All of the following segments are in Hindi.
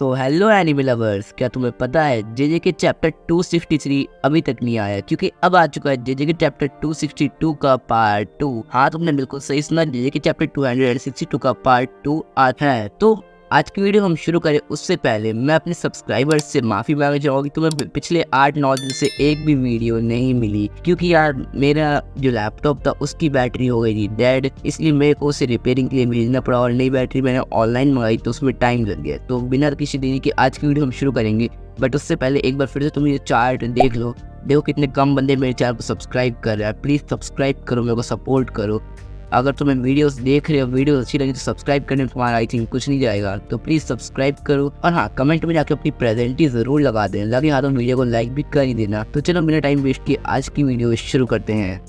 तो हेलो एनिमे लवर्स, क्या तुम्हें पता है जेजे के चैप्टर 263 अभी तक नहीं आया क्योंकि अब आ चुका है जेजे के चैप्टर 262 का पार्ट 2। हाँ, तुमने बिल्कुल सही सुना, जेजे के चैप्टर 262 का पार्ट 2 आता है। तो आज की वीडियो हम शुरू करें उससे पहले मैं अपने सब्सक्राइबर्स से माफ़ी मांगना चाहूँगी। तुम्हें पिछले 8-9 दिन से एक भी वीडियो नहीं मिली क्योंकि यार मेरा जो लैपटॉप था उसकी बैटरी हो गई थी डेड, इसलिए मेरे को उसे रिपेयरिंग के लिए भेजना पड़ा और नई बैटरी मैंने ऑनलाइन मंगाई तो उसमें टाइम लग गया। तो बिना किसी देरी के आज की वीडियो हम शुरू करेंगे, बट उससे पहले एक बार फिर से तुम ये चार्ट देख लो। देखो कितने कम बंदे मेरे चैनल को सब्सक्राइब कर रहे हैं। प्लीज़ सब्सक्राइब करो, मेरे को सपोर्ट करो। अगर तुम्हें वीडियोस देख रहे हो, वीडियो अच्छी लगी तो सब्सक्राइब करने में तुम्हारा आई थिंक कुछ नहीं जाएगा, तो प्लीज़ सब्सक्राइब करो। और हाँ, कमेंट में जाकर अपनी प्रेजेंटी ज़रूर लगा देना, लगे हाथों वीडियो को लाइक भी कर ही देना। तो चलो बिना टाइम वेस्ट किए आज की वीडियो शुरू करते हैं।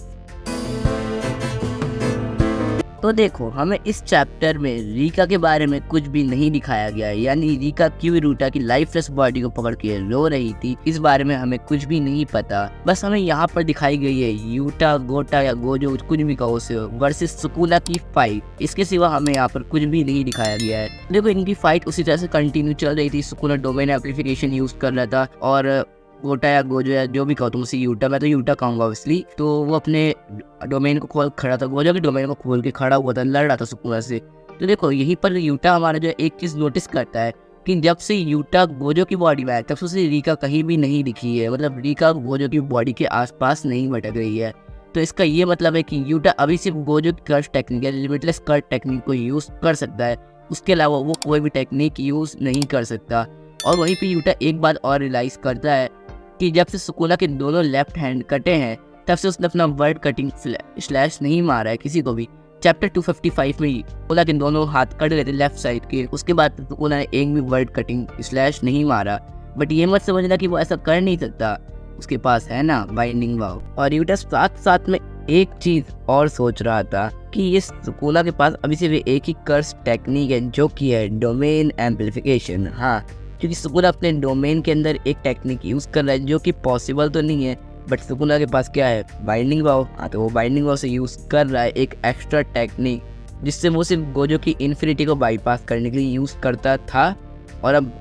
तो देखो, हमें इस चैप्टर में रीका के बारे में कुछ भी नहीं दिखाया गया है, यानी रीका क्यों रूटा की लाइफलेस बॉडी को पकड़ के रो रही थी इस बारे में हमें कुछ भी नहीं पता। बस हमें यहाँ पर दिखाई गई है यूटा, गोटा या गोजो, कुछ भी कहो उसे, वर्सेस सुकुना की फाइट। इसके सिवा हमें यहाँ पर कुछ भी नहीं दिखाया गया है। देखो, इनकी फाइट उसी तरह से कंटिन्यू चल रही थी। सुकुना डोमेन एम्प्लीफिकेशन यूज कर रहा था और गोटा या गोजो या जो भी कहो तुम उसे यूटा, मैं तो यूटा कहूँगा ऑब्वियसली, तो वो अपने डोमेन को खोल खड़ा था, गोजो के डोमेन को खोल के खड़ा हुआ था, लड़ रहा था सुकुना से। तो देखो यहीं पर यूटा हमारा जो एक चीज़ नोटिस करता है कि जब से यूटा गोजो की बॉडी में आया तब से उसे रीका कहीं भी नहीं दिखी है, मतलब रीका गोजो की बॉडी के आसपास नहीं भटक रही है। तो इसका ये मतलब है कि यूटा अभी सिर्फ गोजो की कर्स टेक्निक या लिमिटलेस कर्स टेक्निक को यूज़ कर सकता है, उसके अलावा वो कोई भी टेक्निक यूज़ नहीं कर सकता। और वहीं पर यूटा एक बात और रियलाइज़ करता है कि जब से सुकुना के दोनों लेफ्ट हैंड कटे हैं तब से उसने अपना वर्ड कटिंग स्लैश नहीं मारा है किसी को भी। चैप्टर 255 में सुकुना के दोनों हाथ कट गए थे लेफ्ट साइड के, उसके बाद सुकुना ने एक भी वर्ड कटिंग स्लैश नहीं मारा। बट ये मत समझना कि वो ऐसा कर नहीं सकता, उसके पास है ना बाइंडिंग वाव। और यूटा साथ साथ में एक चीज़ और सोच रहा था कि ये सुकुना के पास अभी सिर्फ एक ही कर्स टेक्निक है जो कि है डोमेन एम्प्लीफिकेशन। हाँ, क्योंकि सुकुना अपने डोमेन के अंदर एक टेक्निक यूज़ कर रहा है जो कि पॉसिबल तो नहीं है, बट सुकुना के पास क्या है, बाइंडिंग वाव। हाँ, तो वो बाइंडिंग वाव से यूज़ कर रहा है एक एक्स्ट्रा टेक्निक जिससे वो सिर्फ गोजो की इन्फिनिटी को बाईपास करने के लिए यूज़ करता था और अब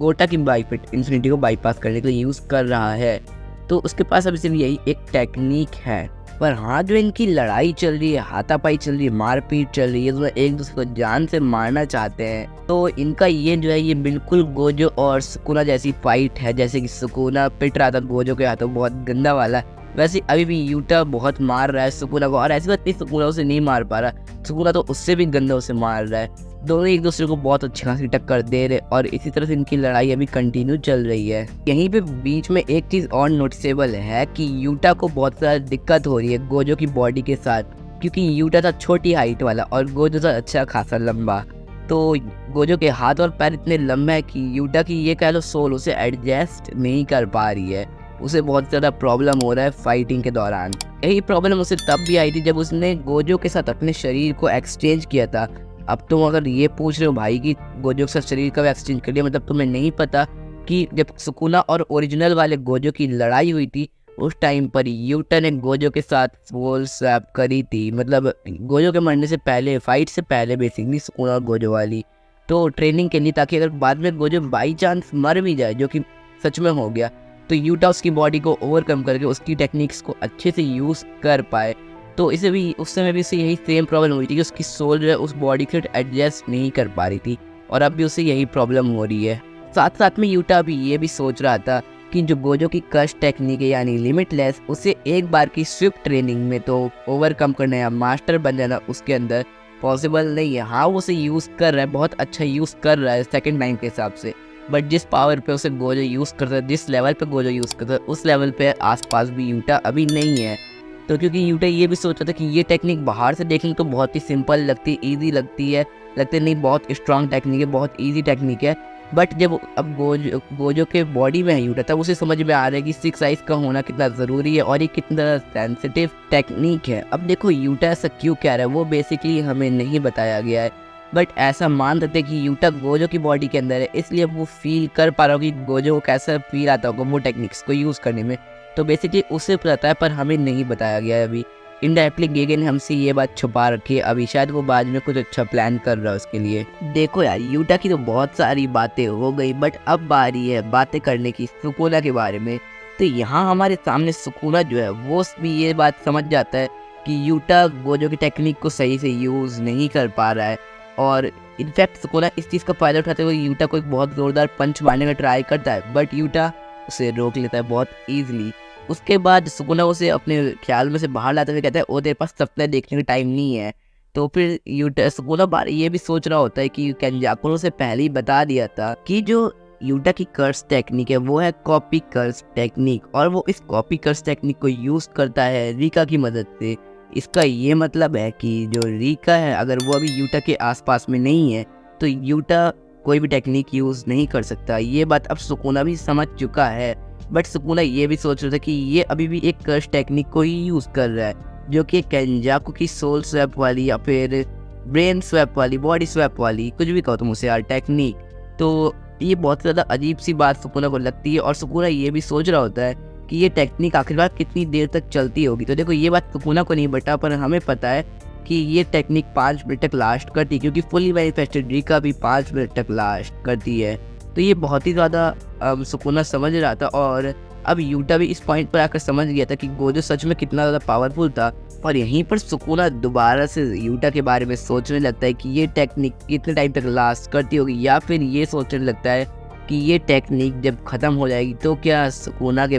गोटा की इन्फिनिटी को बाईपास करने के लिए यूज़ कर रहा है। तो उसके पास अभी सिर्फ यही एक टेक्निक है। पर हाँ, जो इनकी लड़ाई चल रही है, हाथापाई चल रही है, मारपीट चल रही है, तो एक दूसरे को जान से मारना चाहते हैं, तो इनका ये जो है ये बिल्कुल गोजो और सुकुना जैसी फाइट है। जैसे कि सुकुना पिट रहा था गोजो के हाथों बहुत गंदा वाला, वैसे अभी भी यूटा बहुत मार रहा है सुकुना को। और ऐसी बात नहीं सुकुना उसे नहीं मार पा रहा, सुकुना तो उससे भी गंदा उसे मार रहा है। दोनों एक दूसरे को बहुत अच्छी खासी टक्कर दे रहे और इसी तरह से इनकी लड़ाई अभी कंटिन्यू चल रही है। यहीं पे बीच में एक चीज़ और नोटिसेबल है कि यूटा को बहुत ज़्यादा दिक्कत हो रही है गोजो की बॉडी के साथ, क्योंकि यूटा था छोटी हाइट वाला और गोजो था अच्छा खासा लंबा। तो गोजो के हाथ और पैर इतने लंबे हैं कि यूटा की ये कह लो सोल उसे एडजस्ट नहीं कर पा रही है, उसे बहुत ज़्यादा प्रॉब्लम हो रहा है फाइटिंग के दौरान। यही प्रॉब्लम उसे तब भी आई थी जब उसने गोजो के साथ अपने शरीर को एक्सचेंज किया था। अब तुम अगर ये पूछ रहे हो भाई कि गोजो के साथ शरीर कब एक्सचेंज कर लिया, मतलब तुम्हें नहीं पता कि जब सुकुना और ओरिजिनल वाले गोजो की लड़ाई हुई थी उस टाइम पर यूटा ने गोजो के साथ सोल स्वैप करी थी, मतलब गोजो के मरने से पहले, फाइट से पहले बेसिकली सुकुना और गोजो वाली, तो ट्रेनिंग के लिए, ताकि अगर बाद में गोजो बाई चांस मर भी जाए, जो कि सच में हो गया, तो यूटा उसकी बॉडी को ओवरकम करके उसकी टेक्निक्स को अच्छे से यूज़ कर पाए। तो इसे भी उस समय भी उसे यही सेम प्रॉब्लम हुई थी कि उसकी सोल जो है उस बॉडी के साथ एडजस्ट नहीं कर पा रही थी, और अब भी उसे यही प्रॉब्लम हो रही है। साथ साथ में यूटा भी ये भी सोच रहा था कि जो गोजो की कर्स टेक्निक है यानी लिमिटलेस, उसे एक बार की स्विफ्ट ट्रेनिंग में तो ओवरकम करना या मास्टर बन जाना उसके अंदर पॉसिबल नहीं है। हाँ, वो उसे यूज़ कर रहा है, बहुत अच्छा यूज़ कर रहा है सेकेंड टाइम के हिसाब से, बट जिस पावर पे उसे गोजो यूज़ करता है, जिस लेवल पे गोजो यूज़ करता है, उस लेवल पे आसपास भी यूटा अभी नहीं है। तो क्योंकि यूटा ये भी सोचा था कि ये टेक्निक बाहर से देखने तो बहुत ही सिंपल लगती है, ईजी लगती है, लगते नहीं बहुत स्ट्रांग टेक्निक है, बहुत ईजी टेक्निक है, बट जब अब गोजो के बॉडी में है यूटा, तब उसे समझ में आ रहा है कि 6 साइज का होना कितना ज़रूरी है और ये कितना सेंसिटिव टेक्निक है। अब देखो यूटा ऐसा क्यों कह रहा है वो बेसिकली हमें नहीं बताया गया है, बट ऐसा मान सकते कि यूटा गोजो की बॉडी के अंदर है, इसलिए वो फील कर पा रहा हो कि गोजो को कैसा फील आता होगा वो टेक्निक्स को यूज़ करने में। तो बेसिकली उसे पता है, पर हमें नहीं बताया गया है अभी। इनडायरेक्टली गेगे ने हमसे ये बात छुपा रखी है। अभी शायद वो बाद में कुछ अच्छा प्लान कर रहा है उसके लिए। देखो यार, यूटा की तो बहुत सारी बातें हो गई, बट अब बारी है बातें करने की सुकुना के बारे में। तो यहाँ हमारे सामने सुकुना जो है वो भी ये बात समझ जाता है कि यूटा गोजो की टेक्निक को सही से यूज़ नहीं कर पा रहा है, और इनफैक्ट सुकुना इस चीज़ का फ़ायदा उठाते हुए यूटा को एक बहुत ज़ोरदार पंच मारने का ट्राई करता है, बट यूटा उसे रोक लेता है बहुत ईजिली। उसके बाद सुकुना उसे अपने ख्याल में से बाहर लाते हुए कहता है, ओ तेरे पास सपने देखने का टाइम नहीं है। तो फिर यूटा सुकुना बार ये भी सोच रहा होता है कि केंजाकु ने उसे पहले ही बता दिया था कि जो यूटा की कर्स टेक्निक है वो है कॉपी कर्स टेक्निक, और वो इस कॉपी कर्स टेक्निक को यूज़ करता है रीका की मदद से। इसका ये मतलब है कि जो रीका है अगर वो अभी यूटा के आसपास में नहीं है तो यूटा कोई भी टेक्निक यूज़ नहीं कर सकता। ये बात अब सुकुना भी समझ चुका है, बट सुकुना ये भी सोच रहा था कि ये अभी भी एक कर्स टेक्निक को ही यूज़ कर रहा है, जो कि केंजाकु की सोल स्वैप वाली या फिर ब्रेन स्वैप वाली, बॉडी स्वैप वाली, कुछ भी कहो तुम उसे यार, टेक्निक। तो ये बहुत ज़्यादा अजीब सी बात सुकुना को लगती है, और सुकुना ये भी सोच रहा होता है कि ये टेक्निक आखिरकार कितनी देर तक चलती होगी। तो देखो, ये बात सुकुना को नहीं बता, पर हमें पता है कि ये टेक्निक 5 मिनट तक लास्ट करती है, क्योंकि फुली मैनिफेस्टेड रीका भी 5 मिनट तक लास्ट करती है। तो ये बहुत ही ज़्यादा सुकुना समझ रहा था, और अब यूटा भी इस पॉइंट पर आकर समझ गया था कि गोजो सच में कितना ज़्यादा पावरफुल था। और यहीं पर सुकुना दोबारा से यूटा के बारे में सोचने लगता है कि ये टेक्निक कितने टाइम तक लास्ट करती होगी, या फिर ये सोचने लगता है कि ये टेक्निक जब ख़त्म हो जाएगी तो क्या सुकुना के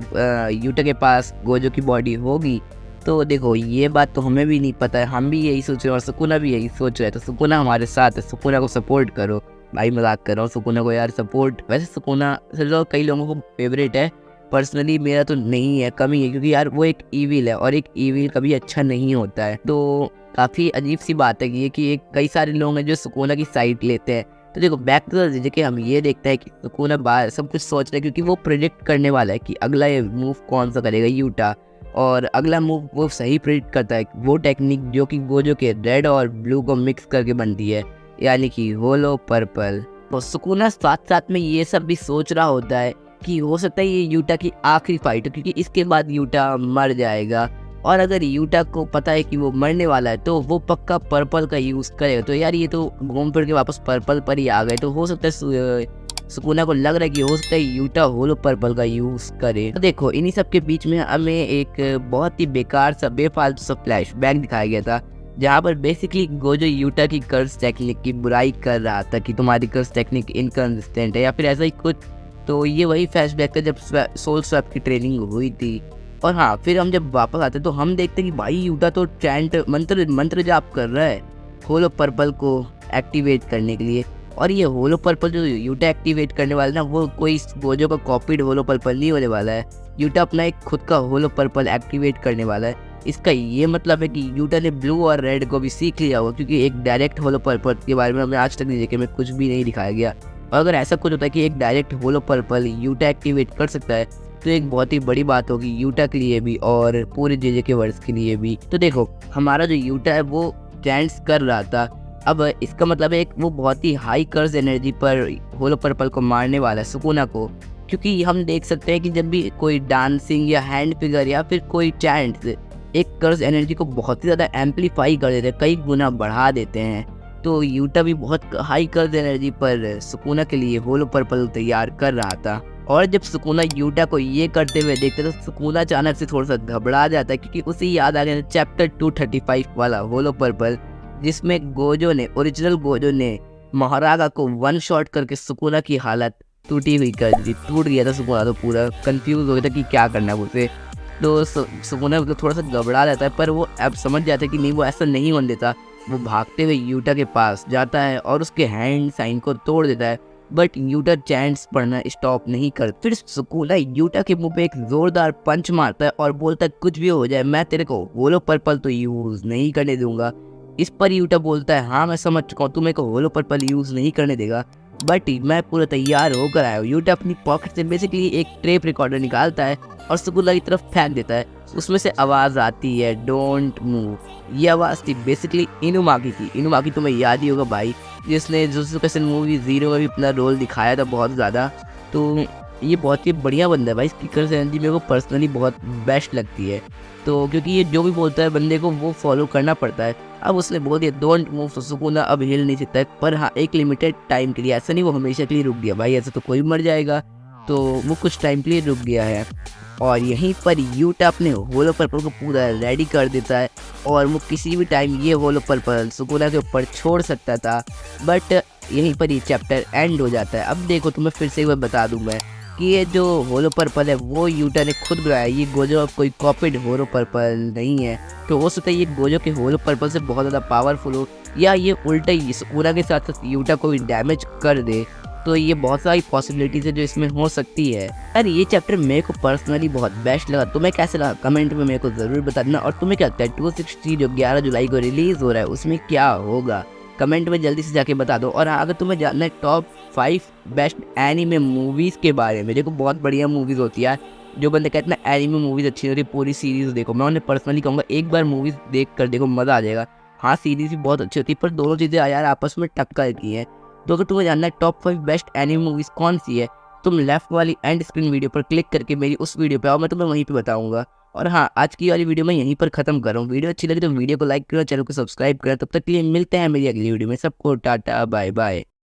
यूटा के पास गोजो की बॉडी होगी। तो देखो, ये बात तो हमें भी नहीं पता है, हम भी यही सोच रहे हैं और सुकुना भी यही सोच रहा है। तो सुकुना हमारे साथ है, सुकुना को सपोर्ट करो। भाई मजाक कर रहा हूँ, सुकुना को यार सपोर्ट। वैसे सुकुना कई लोगों को फेवरेट है, पर्सनली मेरा तो नहीं है, कमी है, क्योंकि यार वो एक ईविल है और एक ईविल कभी अच्छा नहीं होता है। तो काफ़ी अजीब सी बात है कि एक कई सारे लोग हैं जो सुकुना की साइड लेते हैं। तो देखो, बैक टू द जेके हम ये देखते हैं कि सुकुना बाहर सब कुछ सोच रहा है, क्योंकि वो प्रेडिक्ट करने वाला है कि अगला ये मूव कौन सा करेगा यूटा, और अगला मूव वो सही प्रेडिक्ट करता है, वो टेक्निक जो कि गोजो के रेड और ब्लू को मिक्स करके बनती है, यानी कि होलो पर्पल। तो सुकुना साथ साथ में ये सब भी सोच रहा होता है कि हो सकता है ये यूटा की आखिरी फाइट हो, क्योंकि इसके बाद यूटा मर जाएगा, और अगर यूटा को पता है कि वो मरने वाला है तो वो पक्का पर्पल का यूज़ करेगा। तो यार ये तो घूम फिर के वापस पर्पल पर ही आ गए। तो हो सकता है सुकुना को लग रहा है कि हो सकता है यूटा होलो पर्पल का यूज़ करे। तो देखो, इन्हीं सब के बीच में हमें एक बहुत ही बेकार सा बेफालतू सा फ्लैश बैक दिखाया गया था, जहाँ पर बेसिकली गोजो यूटा की कर्स टेक्निक की बुराई कर रहा था कि तुम्हारी कर्स टेक्निक इनकंसिस्टेंट है या फिर ऐसा ही कुछ। तो ये वही फ्लैशबैक था जब सोल स्वैप की ट्रेनिंग हुई थी। और हाँ, फिर हम जब वापस आते तो हम देखते कि भाई यूटा तो चैंट मंत्र जाप कर रहा है होलो पर्पल को एक्टिवेट करने के लिए। और ये होलो पर्पल जो यूटा एक्टिवेट करने वाला ना, वो कोई गोजो का कॉपीड होलो पर्पल नहीं होने वाला है। यूटा अपना एक खुद का होलो पर्पल एक्टिवेट करने वाला है। इसका ये मतलब है कि यूटा ने ब्लू और रेड को भी सीख लिया होगा, क्योंकि एक डायरेक्ट होलो पर्पल के बारे में हमें आज तक जेके में कुछ भी नहीं दिखाया गया। और अगर ऐसा कुछ होता है कि एक डायरेक्ट होलो पर्पल यूटा एक्टिवेट कर सकता है, तो एक बहुत ही बड़ी बात होगी यूटा के लिए भी और पूरे जेके वर्स के लिए भी। तो देखो, हमारा जो यूटा है वो चैंट्स कर रहा था, अब इसका मतलब है वो बहुत ही हाई कर्स एनर्जी पर होलो पर्पल को मारने वाला है सुकुना को, क्योंकि हम देख सकते हैं कि जब भी कोई डांसिंग या हैंड फिगर या फिर कोई चैंट्स एक कर्स एनर्जी को बहुत ही ज़्यादा एम्पलीफाई कर देते हैं, कई गुना बढ़ा देते हैं। तो यूटा भी बहुत हाई कर्स एनर्जी पर सुकुना के लिए होलो पर्पल तैयार कर रहा था। और जब सुकुना यूटा को ये करते हुए देखते तो सुकुना अचानक से थोड़ा सा घबरा जाता है, क्योंकि उसे याद आ गया चैप्टर 235 वाला होलो पर्पल, जिसमें ओरिजिनल गोजो ने महारागा को वन शॉट करके सुकुना की हालत टूटी हुई कर दी। टूट गया था सुकुना, तो पूरा कंफ्यूज हो गया था कि क्या करना है उसे। तो सुकुना मतलब थोड़ा सा घबरा जाता है, पर वो अब समझ जाता है कि नहीं, वो ऐसा नहीं होने देता। वो भागते हुए यूटा के पास जाता है और उसके हैंड साइन को तोड़ देता है, बट यूटा चैंट्स पढ़ना स्टॉप नहीं कर। फिर सुकुना यूटा के मुंह पे एक जोरदार पंच मारता है और बोलता है कुछ भी हो जाए मैं तेरे को होलो पर्पल तो यूज नहीं करने दूंगा। इस पर यूटा बोलता है हाँ मैं समझ चुका हूँ, तू मेरे को होलो पर्पल यूज नहीं करने देगा, बट मैं पूरा तैयार होकर आया हूँ। यूटा अपनी पॉकेट से बेसिकली एक टेप रिकॉर्डर निकालता है और सुकुना की तरफ फेंक देता है। उसमें से आवाज़ आती है डोंट मूव। ये आवाज़ थी बेसिकली इनुमाकी की। इनुमाकी तुम्हें याद ही होगा भाई, जिसने जुजुत्सु काइसेन मूवी 0 में भी अपना रोल दिखाया था बहुत ज़्यादा। तो ये बहुत ही बढ़िया बंदा है भाई। किकर सेनेरी मेरे को पर्सनली बहुत बेस्ट लगती है। तो क्योंकि ये जो भी बोलता है बंदे को वो फॉलो करना पड़ता है। अब उसने बोल दिया डोंट मूव तो सुकुना अब हिल नहीं सकता है, पर हाँ एक लिमिटेड टाइम के लिए, ऐसा नहीं वो हमेशा के लिए रुक गया भाई, ऐसा तो कोई मर जाएगा। तो वो कुछ टाइम के लिए रुक गया है और यहीं पर यूटा अपने होलो पर्पल को पूरा रेडी कर देता है और वो किसी भी टाइम ये होलो पर्पल सुकुना के ऊपर छोड़ सकता था, बट यहीं पर ये चैप्टर एंड हो जाता है। अब देखो तुम्हें फिर से एक बार बता दूं मैं कि ये जो होलो पर्पल है वो यूटा ने खुद बनाया, ये गोजो अब कोई कॉपीड होलो पर्पल नहीं है। तो हो सकता है ये गोजो के होलो पर्पल से बहुत ज़्यादा पावरफुल हो, या ये उल्टा ही सुकुना के साथ साथ यूटा को भी डैमेज कर दे। तो ये बहुत सारी पॉसिबिलिटीज है जो इसमें हो सकती है। यार ये चैप्टर मेरे को पर्सनली बहुत बेस्ट लगा। तुम्हें कैसे लगा कमेंट में मेरे को ज़रूर बता देना। और तुम्हें क्या लगता है 260 जो 11 जुलाई को रिलीज़ हो रहा है उसमें क्या होगा, कमेंट में जल्दी से जाके बता दो। और अगर तुम्हें जानना है टॉप 5 बेस्ट एनीमे मूवीज़ के बारे में, देखो बहुत बढ़िया मूवीज़ होती है। जो बंदे कहते हैं ना एनीमे मूवीज़ अच्छी होती है, पूरी सीरीज़ देखो, मैं उन्हें पर्सनली कहूँगा एक बार मूवीज़ देख कर देखो, मज़ा आ जाएगा। हाँ सीरीज़ भी बहुत अच्छी होती है पर दोनों चीज़ें यार आपस में टक्कर की हैं। तो अगर तुम्हें जानना है टॉप 5 बेस्ट एनीमे मूवीज़ कौन सी है, तुम लेफ्ट वाली एंड स्क्रीन वीडियो पर क्लिक करके मेरी उस वीडियो पे आओ, मैं तुम्हें वहीं पे बताऊंगा। और हाँ आज की वाली वीडियो मैं यहीं पर खत्म कर रहा हूँ। वीडियो अच्छी लगी तो वीडियो को लाइक करो, चैनल को सब्सक्राइब करो। तब तक के लिए मिलते हैं मेरी अगली वीडियो में। सबको टाटा बाय बाय।